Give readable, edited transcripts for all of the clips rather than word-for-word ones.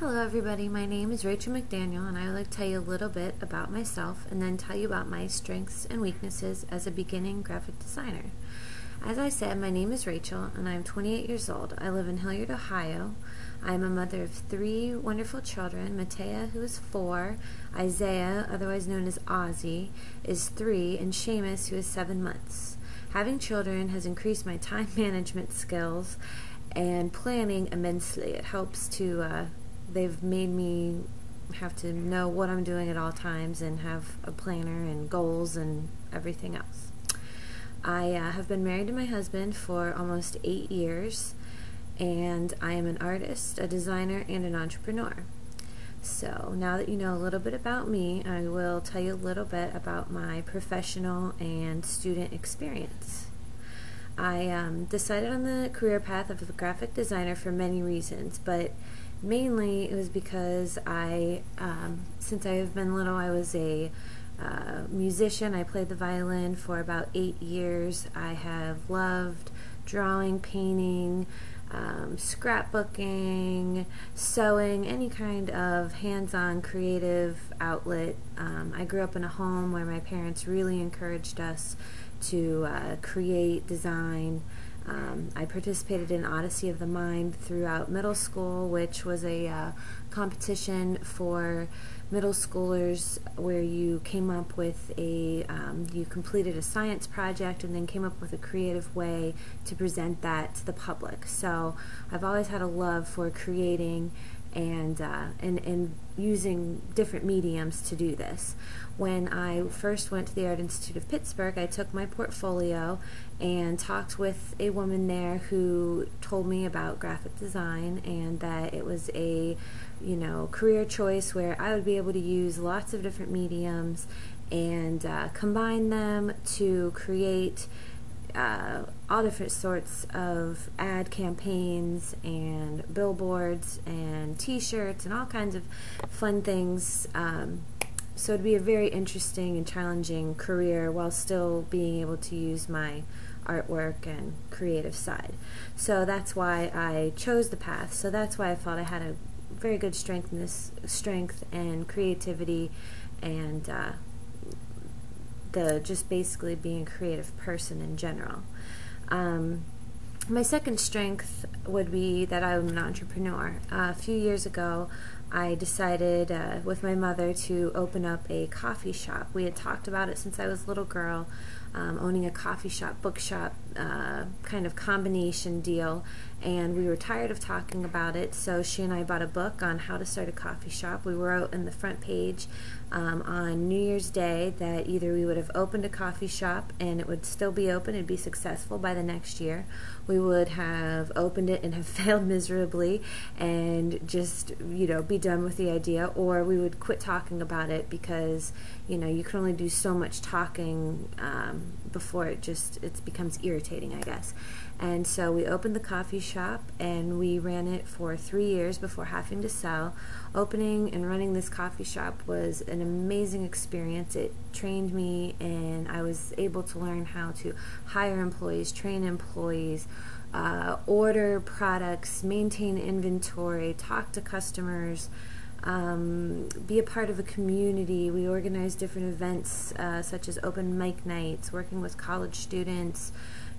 Hello everybody, my name is Rachel McDaniel and I would like to tell you a little bit about myself and then tell you about my strengths and weaknesses as a beginning graphic designer. As I said, my name is Rachel and I'm 28 years old. I live in Hilliard, Ohio. I'm a mother of 3 wonderful children. Matea, who is 4, Isaiah, otherwise known as Ozzy, is 3, and Seamus, who is 7 months. Having children has increased my time management skills and planning immensely. It helps to they've made me have to know what I'm doing at all times and have a planner and goals and everything else. I have been married to my husband for almost 8 years, and I am an artist, a designer, and an entrepreneur. So now that you know a little bit about me, I will tell you a little bit about my professional and student experience. I decided on the career path of a graphic designer for many reasons, but mainly it was because since I have been little, I was a musician. I played the violin for about 8 years. I have loved drawing, painting, scrapbooking, sewing, any kind of hands-on creative outlet. I grew up in a home where my parents really encouraged us to create, design. I participated in Odyssey of the Mind throughout middle school, which was a competition for middle schoolers where you came up with you completed a science project and then came up with a creative way to present that to the public. So I've always had a love for creating and using different mediums to do this. When I first went to the Art Institute of Pittsburgh, I took my portfolio and talked with a woman there who told me about graphic design and that it was a career choice where I would be able to use lots of different mediums and combine them to create all different sorts of ad campaigns and billboards and t-shirts and all kinds of fun things. So it'd be a very interesting and challenging career while still being able to use my artwork and creative side. So that's why I chose the path. So that's why I felt I had a very good strength and creativity and just basically being a creative person in general. My second strength would be that I'm an entrepreneur. A few years ago, I decided with my mother to open up a coffee shop. We had talked about it since I was a little girl, owning a coffee shop, bookshop kind of combination deal, and we were tired of talking about it, so she and I bought a book on how to start a coffee shop. We wrote in the front page on New Year's Day that either we would have opened a coffee shop and it would still be open and be successful by the next year, we would have opened it and have failed miserably and just be done with the idea, or we would quit talking about it because you can only do so much talking before it becomes irritating, I guess. And so we opened the coffee shop and we ran it for 3 years before having to sell. Opening and running this coffee shop was an amazing experience. It trained me and I was able to learn how to hire employees, train employees, order products, maintain inventory, talk to customers, be a part of a community. We organized different events such as open mic nights, working with college students,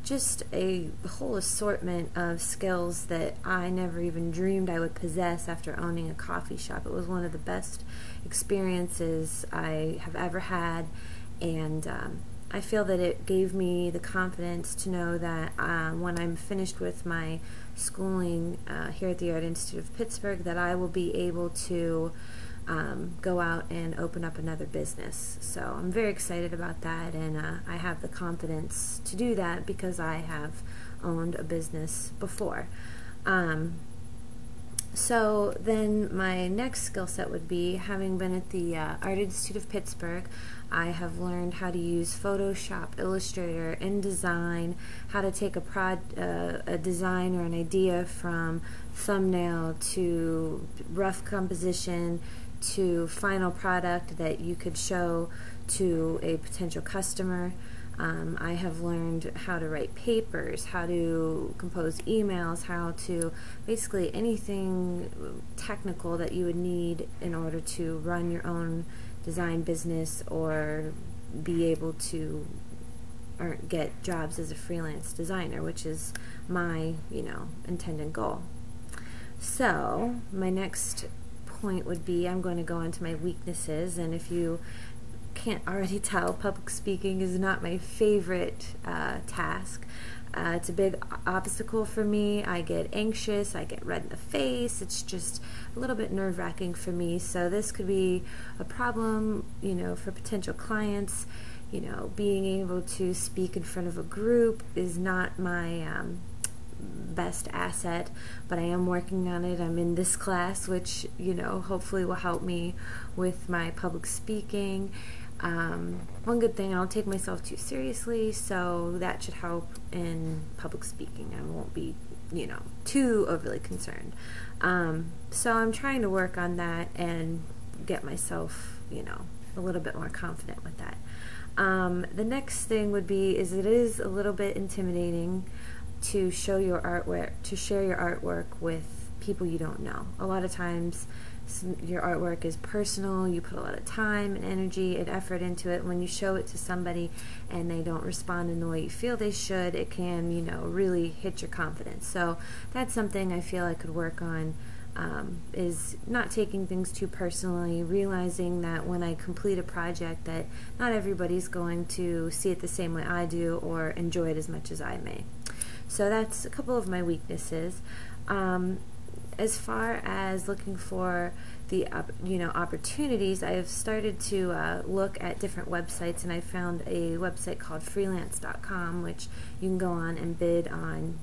just a whole assortment of skills that I never even dreamed I would possess after owning a coffee shop. It was one of the best experiences I have ever had, and I feel that it gave me the confidence to know that when I'm finished with my schooling here at the Art Institute of Pittsburgh, that I will be able to go out and open up another business. So I'm very excited about that, and I have the confidence to do that because I have owned a business before. So then my next skill set would be, having been at the Art Institute of Pittsburgh, I have learned how to use Photoshop, Illustrator, InDesign, how to take a design or an idea from thumbnail to rough composition to final product that you could show to a potential customer. I have learned how to write papers, how to compose emails, how to basically anything technical that you would need in order to run your own design business or be able to get jobs as a freelance designer, which is my, intended goal. So my next point would be I'm going to go into my weaknesses, and if you can't already tell, public speaking is not my favorite task. It's a big obstacle for me. I get anxious, I get red in the face. It's just a little bit nerve-wracking for me. So this could be a problem, for potential clients. Being able to speak in front of a group is not my best asset, but I am working on it. I'm in this class, which, hopefully will help me with my public speaking. One good thing, I don't take myself too seriously, so that should help in public speaking. I won't be, too overly concerned. So I'm trying to work on that and get myself, a little bit more confident with that. The next thing would be it is a little bit intimidating to show your artwork, to share your artwork with people you don't know. A lot of times your artwork is personal, you put a lot of time and energy and effort into it. When you show it to somebody and they don't respond in the way you feel they should, it can, really hit your confidence. So that's something I feel I could work on, is not taking things too personally, realizing that when I complete a project that not everybody's going to see it the same way I do or enjoy it as much as I may. So that's a couple of my weaknesses. As far as looking for the opportunities, I have started to look at different websites, and I found a website called freelance.com, which you can go on and bid on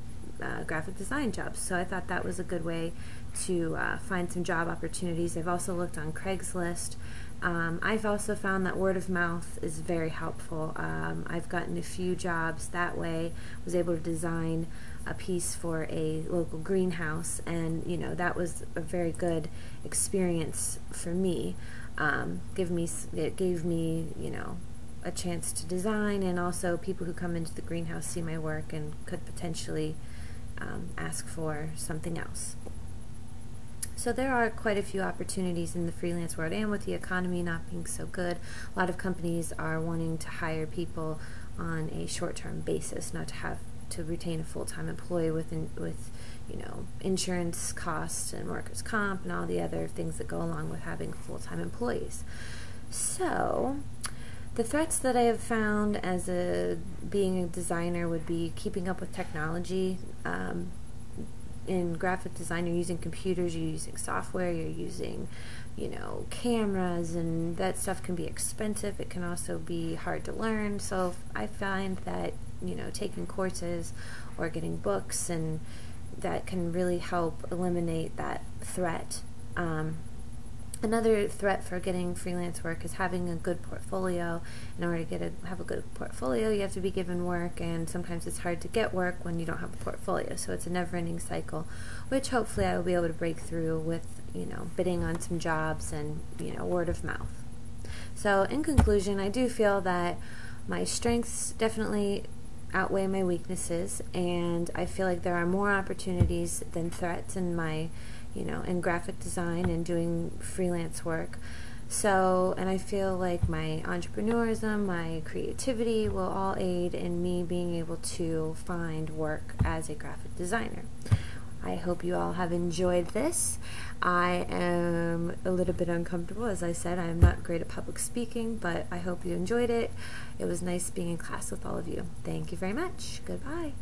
graphic design jobs. So I thought that was a good way to find some job opportunities. I've also looked on Craigslist. I've also found that word of mouth is very helpful. I've gotten a few jobs that way, was able to design a piece for a local greenhouse, and that was a very good experience for me. It gave me a chance to design, and also people who come into the greenhouse see my work and could potentially ask for something else. So there are quite a few opportunities in the freelance world, and with the economy not being so good, a lot of companies are wanting to hire people on a short-term basis, not to have to retain a full-time employee with insurance costs and workers' comp and all the other things that go along with having full-time employees. So the threats that I have found as being a designer would be keeping up with technology. In graphic design, you're using computers, you're using software, you're using, cameras, and that stuff can be expensive. It can also be hard to learn. So I find that, taking courses or getting books, and that can really help eliminate that threat. Another threat for getting freelance work is having a good portfolio. In order to have a good portfolio, you have to be given work, and sometimes it's hard to get work when you don't have a portfolio. So it's a never-ending cycle, which hopefully I will be able to break through with, bidding on some jobs and, word of mouth. So in conclusion, I do feel that my strengths definitely outweigh my weaknesses, and I feel like there are more opportunities than threats in my in graphic design and doing freelance work. So, and I feel like my entrepreneurism, my creativity will all aid in me being able to find work as a graphic designer. I hope you all have enjoyed this. I am a little bit uncomfortable. As I said, I am not great at public speaking, but I hope you enjoyed it. It was nice being in class with all of you. Thank you very much. Goodbye.